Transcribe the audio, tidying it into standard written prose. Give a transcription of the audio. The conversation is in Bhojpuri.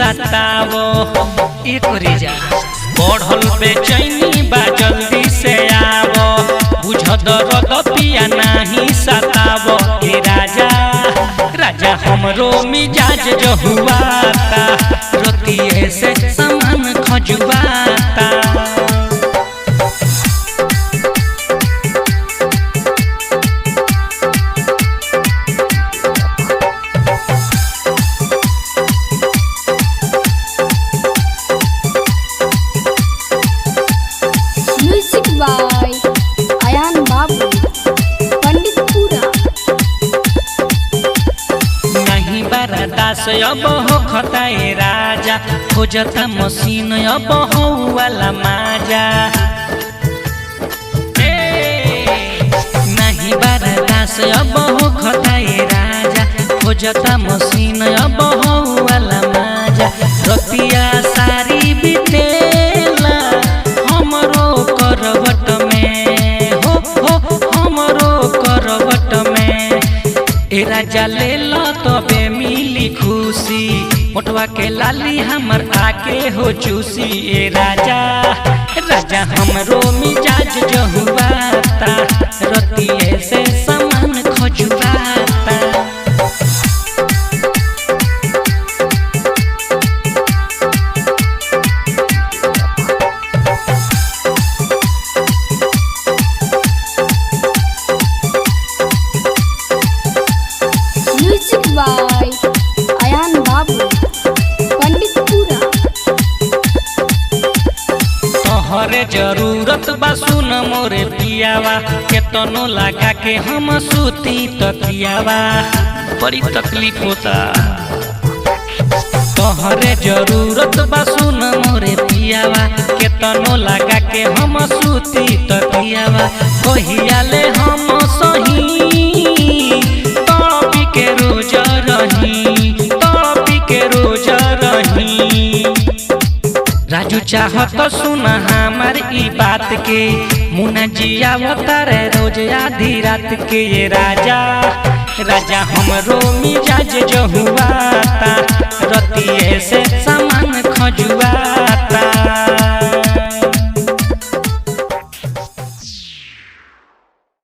सतावो एक रिजा बढ़ल बेचैनी बा जल्दी से आवो बुझ दर्द पिया नहीं सतावो ए राजा राजा हमरो मिजाज जहुआता रोतिए से सामान खजुआता। म्यूजिक बाय अयान बाबू पंडितपुरा। नहीं बर्दाश्त अब हो खताए राजा खोजता मशीन अब हो वाला माजा नहीं बर्दाश्त अब हो खताए राजा खोजता मशीन अब हो वाला माजा रतिया सारी बितेला हमरो करवट में हो हमरो करवट में ए राजा ले लो तबे मिली खुशी मोटवा के लाली हमर आके हो चूसी ए राजा राजा हमरो मिजाज जहुआता रतिए से सामान खजुआता। म्यूजिक बाय अयान बाबू पंडितपुरा। तोहरे जरूरत बा सुन मोरे पियावा केतनो लगा के हम सूती तकियावा बड़ी तकलीफ होता तोहरे जरूरत बा सुन मोरे पियावा केतनो लगा के हम सूती तकियावा कहिया ले हम सही तड़पी के रोज रही तड़पी के रोज रही राजू चाहत सुन हमार ई बात के मुना जिया तारे रोज आधी रात के ये राजा राजा हमरो मिजाज जहुआता रतिए से सामान खजुआ।